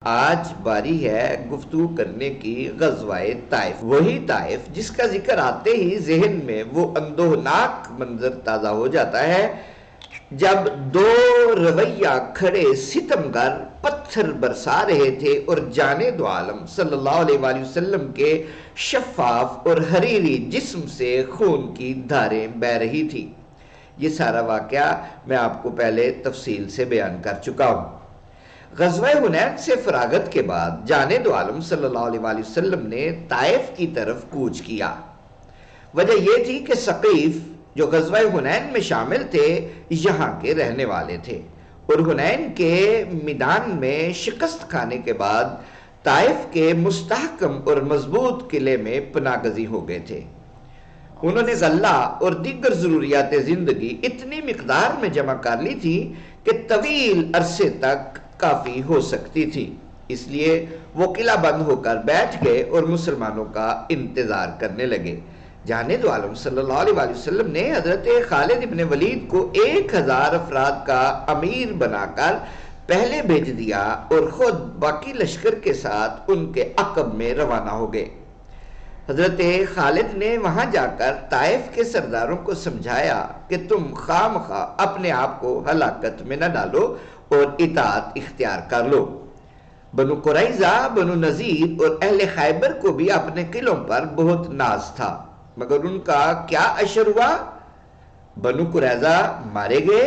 آج باری ہے گفتگو کرنے کی غزوہ طائف، وہی طائف جس کا ذکر آتے ہی ذہن میں وہ اندوہناک منظر تازہ ہو جاتا ہے جب دو رویہ کھڑے ستمگر پتھر برسا رہے تھے اور جانے دو عالم صلی اللہ علیہ وآلہ وسلم کے شفاف اور حریری جسم سے خون کی دھاریں بہہ رہی تھی۔ یہ سارا واقعہ میں آپ کو پہلے تفصیل سے بیان کر چکا ہوں۔ غزوہ حنین سے فراغت کے بعد جانے دو عالم صلی اللہ علیہ وآلہ وسلم نے طائف کی طرف کوچ کیا۔ وجہ یہ تھی کہ ثقیف جو غزوہ حنین میں شامل تھے یہاں کے رہنے والے تھے اور حنین کے میدان میں شکست کھانے کے بعد طائف کے مستحکم اور مضبوط قلعے میں پناہ گزین ہو گئے تھے۔ انہوں نے غلہ اور دیگر ضروریات زندگی اتنی مقدار میں جمع کر لی تھی کہ طویل عرصے تک کافی ہو سکتی تھی، اس لیے وہ قلعہ بند ہو کر بیٹھ گئے اور مسلمانوں کا انتظار کرنے لگے۔ جانے دو عالم صلی اللہ علیہ وآلہ وسلم نے حضرت خالد ابن ولید کو 1000 افراد کا امیر بنا کر پہلے بھیج دیا اور خود باقی لشکر کے ساتھ ان کے عقب میں روانہ ہو گئے۔ حضرت خالد نے وہاں جا کر طائف کے سرداروں کو سمجھایا کہ تم خواہ اپنے آپ کو ہلاکت میں نہ ڈالو اور اطاعت اختیار کر لو۔ بنو قریظہ، بنو نذیر اور اہل خیبر کو بھی اپنے قلعوں پر بہت ناز تھا، مگر ان کا کیا اشر ہوا؟ بنو قریظہ مارے گئے،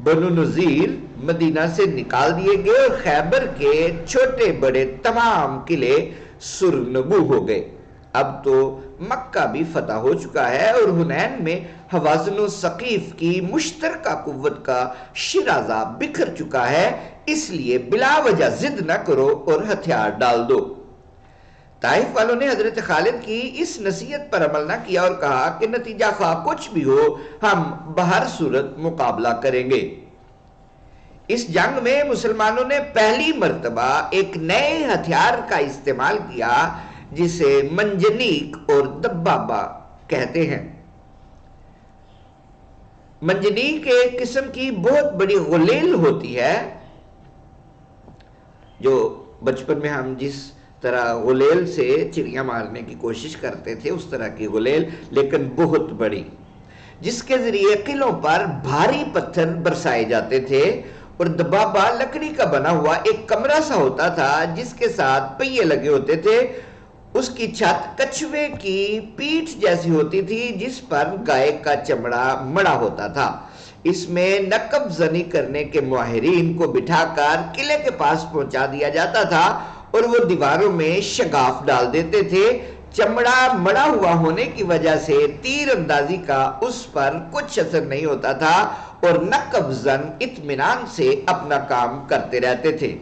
بنو نذیر مدینہ سے نکال دیے گئے اور خیبر کے چھوٹے بڑے تمام قلعے سرنگو ہو گئے۔ اب تو مکہ بھی فتح ہو چکا ہے اور حنین میں حوازن و ثقیف کی مشترکہ قوت کا شیرازہ بکھر چکا ہے، اس لیے بلا وجہ ضد نہ کرو اور ہتھیار ڈال دو۔ طائف والوں نے حضرت خالد کی اس نصیحت پر عمل نہ کیا اور کہا کہ نتیجہ خواہ کچھ بھی ہو ہم بہر صورت مقابلہ کریں گے۔ اس جنگ میں مسلمانوں نے پہلی مرتبہ ایک نئے ہتھیار کا استعمال کیا جسے منجنیق اور دبابہ کہتے ہیں۔ منجنیق ایک قسم کی بہت بڑی غلیل ہوتی ہے، جو بچپن میں ہم جس طرح غلیل سے چڑیاں مارنے کی کوشش کرتے تھے اس طرح کی غلیل، لیکن بہت بڑی، جس کے ذریعے قلعوں پر بھاری پتھر برسائے جاتے تھے۔ اور دبابہ لکڑی کا بنا ہوا ایک کمرہ سا ہوتا تھا جس کے ساتھ پہیے لگے ہوتے تھے، اس کی چھت کچھوے کی پیٹھ جیسی ہوتی تھی جس پر گائے کا چمڑا مڑا ہوتا تھا۔ اس میں نقب زنی کرنے کے ماہرین کو بٹھا کر قلعے کے پاس پہنچا دیا جاتا تھا اور وہ دیواروں میں شگاف ڈال دیتے تھے۔ چمڑا مڑا ہوا ہونے کی وجہ سے تیر اندازی کا اس پر کچھ اثر نہیں ہوتا تھا اور نقب زن اطمینان سے اپنا کام کرتے رہتے تھے۔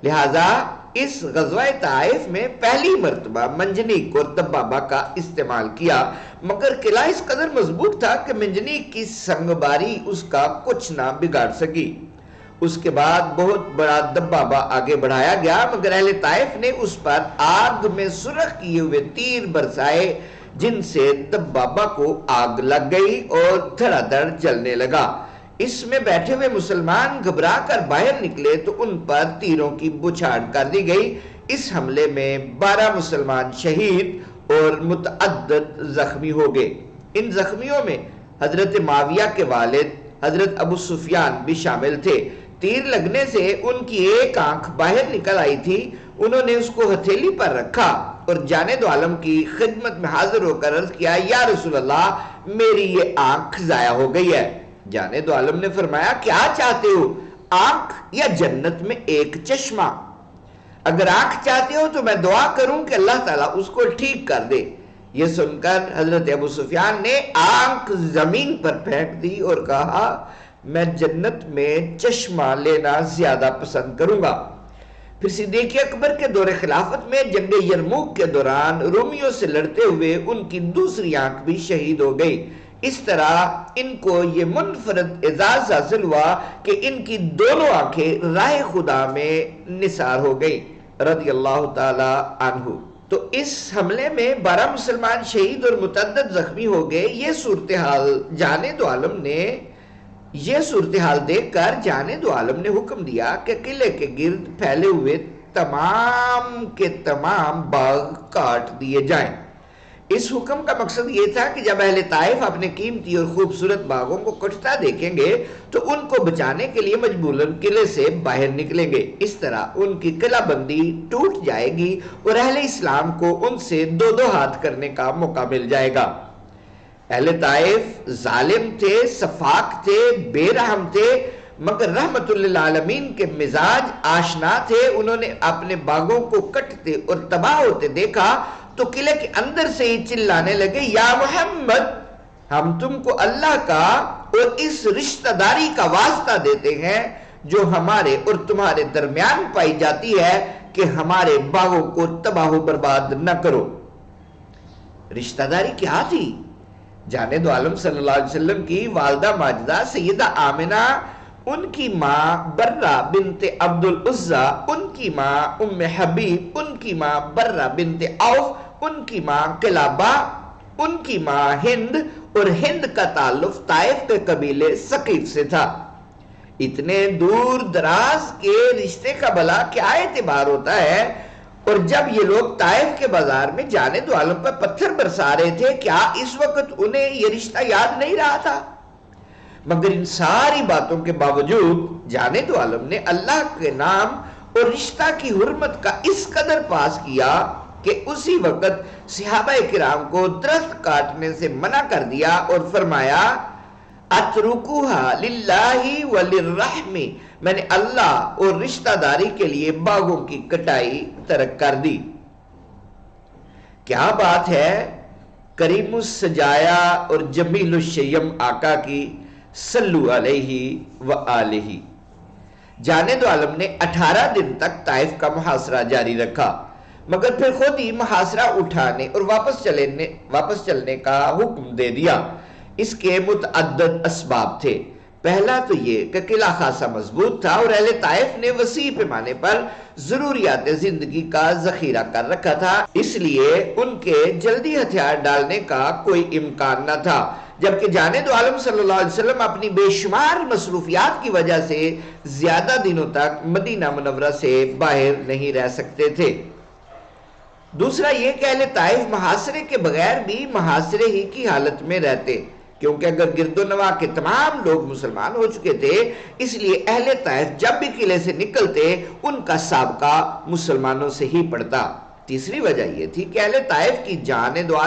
لہذا اس غزوہ طائف میں پہلی مرتبہ منجنیق اور دبابہ کا استعمال کیا، مگر قلعہ اس قدر مضبوط تھا کہ منجنیق کی سنگباری اس کا کچھ نہ بگاڑ سکی۔ اس کے بعد بہت بڑا دبابہ آگے بڑھایا گیا، مگر اہل طائف نے اس پر آگ میں سرخ کیے ہوئے تیر برسائے جن سے دبابہ کو آگ لگ گئی اور دھڑا دھڑ جلنے لگا۔ اس میں بیٹھے ہوئے مسلمان گھبرا کر باہر نکلے تو ان پر تیروں کی بچھاڑ کر دی گئی۔ اس حملے میں 12 مسلمان شہید اور متعدد زخمی ہو گئے۔ ان زخمیوں میں حضرت معاویہ کے والد حضرت ابو سفیان بھی شامل تھے۔ تیر لگنے سے ان کی ایک آنکھ باہر نکل آئی تھی، انہوں نے اس کو ہتھیلی پر رکھا اور جانے دو عالم کی خدمت میں حاضر ہو کر عرض کیا، یا رسول اللہ میری یہ آنکھ ضائع ہو گئی ہے۔ جانے دو عالم نے فرمایا، کیا چاہتے ہو، آنکھ یا جنت میں ایک چشمہ؟ اگر آنکھ چاہتے ہو تو میں دعا کروں کہ اللہ تعالیٰ اس کو ٹھیک کر دے۔ یہ سن کر حضرت ابو سفیان نے آنکھ زمین پر پھینک دی اور کہا، میں جنت میں چشمہ لینا زیادہ پسند کروں گا۔ پھر صدیق اکبر کے دور خلافت میں جنگ یرموک کے دوران رومیوں سے لڑتے ہوئے ان کی دوسری آنکھ بھی شہید ہو گئی۔ اس طرح ان کو یہ منفرد اعزاز حاصل ہوا کہ ان کی دونوں آنکھیں راہ خدا میں نثار ہو گئی، رضی اللہ تعالی عنہ۔ تو اس حملے میں 12 مسلمان شہید اور متعدد زخمی ہو گئے۔ یہ صورتحال جانے دو عالم نے یہ صورتحال دیکھ کر جانے دو عالم نے حکم دیا کہ قلعے کے گرد پھیلے ہوئے تمام کے تمام باغ کاٹ دیے جائیں۔ اس حکم کا مقصد یہ تھا کہ جب اہل طائف اپنے قیمتی اور خوبصورت باغوں کو کٹتا دیکھیں گے تو ان کو بچانے کے لیے مجبوراً قلعے سے باہر نکلیں گے۔ اس طرح ان کی قلعہ بندی ٹوٹ جائے گی اور اہل اسلام کو ان سے دو دو ہاتھ کرنے کا موقع مل جائے گا۔ اہل طائف ظالم تھے، سفاک تھے، بے رحم تھے، مگر رحمت للعالمین کے مزاج آشنا تھے۔ انہوں نے اپنے باغوں کو کٹتے اور تباہ ہوتے دیکھا تو قلعے کے اندر سے ہی چلانے لگے، یا محمد، ہم تم کو اللہ کا اور اس رشتہ داری کا واسطہ دیتے ہیں جو ہمارے اور تمہارے درمیان پائی جاتی ہے کہ ہمارے باغوں کو تباہ و برباد نہ کرو۔ رشتہ داری کیا تھی؟ جانے دو عالم صلی اللہ علیہ وسلم کی والدہ ماجدہ سیدہ آمنہ، ان کی ماں برہ بنت عبد العزہ، ان کی ماں ام حبیب، ان کی ماں برہ بنت عوف، ان کی ماں قلابہ، ان کی ماں ہند، اور ہند کا تعلق طائف کے قبیلے ثقیف سے تھا۔ اتنے دور دراز کے رشتے کا بھلا کیا اعتبار ہوتا ہے؟ اور جب یہ لوگ طائف کے بازار میں جانے دو عالم پر پتھر برسا رہے تھے، کیا اس وقت انہیں یہ رشتہ یاد نہیں رہا تھا؟ مگر ان ساری باتوں کے باوجود جانے دو عالم نے اللہ کے نام اور رشتہ کی حرمت کا اس قدر پاس کیا کہ اسی وقت صحابہ کرام کو درخت کاٹنے سے منع کر دیا اور فرمایا، اترکوها للہ وللرحم، میں نے اللہ اور رشتہ داری کے لیے باغوں کی کٹائی ترک کر دی۔ کیا بات ہے کریم السجایا اور جمیل الشیم آقا کی، صلو علیہ وآلہ۔ جانے دو عالم نے 18 دن تک طائف کا محاصرہ جاری رکھا، مگر پھر خود ہی محاصرہ اٹھانے اور واپس چلنے کا حکم دے دیا۔ اس کے متعدد اسباب تھے۔ پہلا تو یہ کہ قلعہ خاصا مضبوط تھا اور اہل طائف نے وسیع پیمانے پر ضروریات زندگی کا ذخیرہ کر رکھا تھا، اس لیے ان کے جلدی ہتھیار ڈالنے کا کوئی امکان نہ تھا، جبکہ جانے دو عالم صلی اللہ علیہ وسلم اپنی بے شمار مصروفیات کی وجہ سے زیادہ دنوں تک مدینہ منورہ سے باہر نہیں رہ سکتے تھے۔ دوسرا یہ کہ اہل طائف محاصرے کے بغیر بھی محاصرے ہی کی حالت میں رہتے، کیونکہ اگر گرد و نواح کے تمام لوگ مسلمان ہو چکے تھے، اس لیے اہل طائف جب بھی قلعے سے نکلتے ان کا سابقہ مسلمانوں سے ہی پڑتا۔ تیسری وجہ یہ تھی کہ اہل طائف کی جانے دو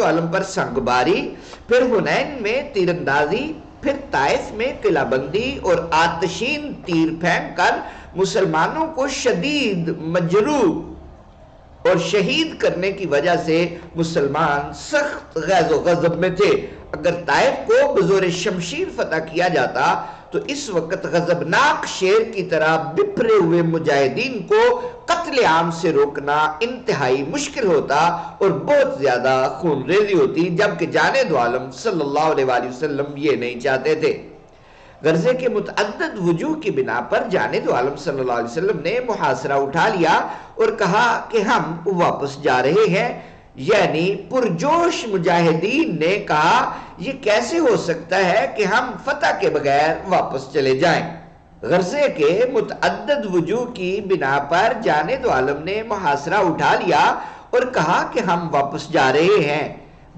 عالم پر سنگ باری، پھر حنین میں تیر اندازی، پھر طائف میں قلعہ بندی اور آتشین تیر پھینک کر مسلمانوں کو شدید مجروح اور شہید کرنے کی وجہ سے مسلمان سخت غیظ و غضب میں تھے۔ اگر طائف کو بزور شمشیر فتح کیا جاتا تو اس وقت غضبناک شیر کی طرح بپھرے ہوئے مجاہدین کو قتل عام سے روکنا انتہائی مشکل ہوتا اور بہت زیادہ خون ریزی ہوتی، جبکہ جانے دو عالم صلی اللہ علیہ وسلم یہ نہیں چاہتے تھے۔ غرضے کے متعدد وجوہ کی بنا پر جانے دو عالم صلی اللہ علیہ وسلم نے محاصرہ اٹھا لیا اور کہا کہ ہم واپس جا رہے ہیں، یعنی پرجوش مجاہدین نے کہا یہ کیسے ہو سکتا ہے کہ ہم فتح کے بغیر واپس چلے جائیں۔ غرضے کے متعدد وجوہ کی بنا پر جانے دو عالم نے محاصرہ اٹھا لیا اور کہا کہ ہم واپس جا رہے ہیں۔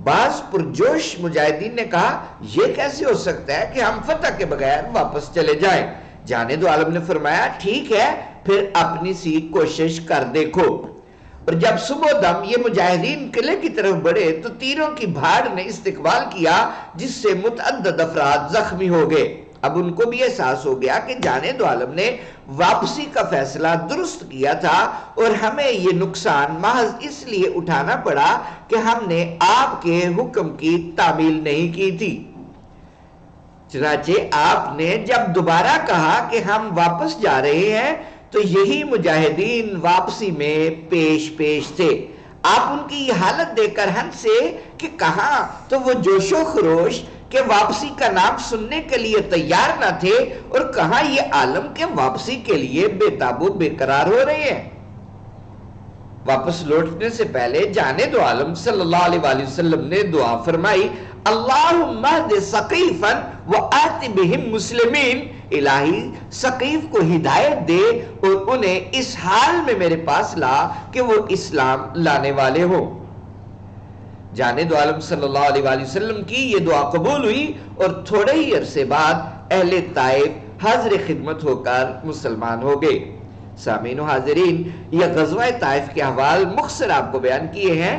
بعض پرجوش مجاہدین نے کہا یہ کیسے ہو سکتا ہے کہ ہم فتح کے بغیر واپس چلے جائیں۔ جانے دو عالم نے فرمایا ٹھیک ہے، پھر اپنی سی کوشش کر دیکھو۔ اور جب صبح دم یہ مجاہدین قلعے کی طرف بڑھے تو تیروں کی بھاڑ نے استقبال کیا، جس سے متعدد افراد زخمی ہو گئے۔ اب ان کو بھی احساس ہو گیا کہ جانے دو عالم نے واپسی کا فیصلہ درست کیا تھا اور ہمیں یہ نقصان محض اس لیے اٹھانا پڑا کہ ہم نے آپ کے حکم کی تعمیل نہیں کی تھی۔ چنانچہ آپ نے جب دوبارہ کہا کہ ہم واپس جا رہے ہیں تو یہی مجاہدین واپسی میں پیش تھے۔ آپ ان کی یہ حالت دیکھ کر ہنسے کہ کہاں تو وہ جوش و خروش کہ واپسی کا نام سننے کے لیے تیار نہ تھے، اور کہاں یہ عالم کے واپسی کے لیے بے تابو بے قرار ہو رہے ہیں۔ واپس لوٹنے سے پہلے جانے دو عالم صلی اللہ علیہ وسلم نے دعا فرمائی، اللہم اہد ثقیفا وآت بہم مسلمین، الہی ثقیف کو ہدایت دے اور انہیں اس حال میں میرے پاس لا کہ وہ اسلام لانے والے ہوں۔ جانب دو عالم صلی اللہ علیہ وآلہ وسلم کی یہ دعا قبول ہوئی اور تھوڑے ہی عرصے بعد اہل طائف حاضر خدمت ہو کر مسلمان ہو گئے۔ سامعین و حاضرین، یہ غزوہ طائف کے احوال مختصر آپ کو بیان کیے ہیں۔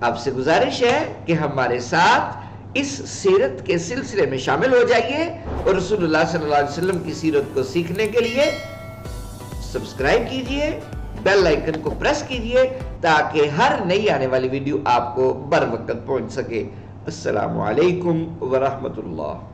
آپ سے گزارش ہے کہ ہمارے ساتھ اس سیرت کے سلسلے میں شامل ہو جائیے اور رسول اللہ صلی اللہ علیہ وسلم کی سیرت کو سیکھنے کے لیے سبسکرائب کیجئے، بیل آئیکن کو پریس کیجئے تاکہ ہر نئی آنے والی ویڈیو آپ کو بر وقت پہنچ سکے۔ السلام علیکم ورحمۃ اللہ۔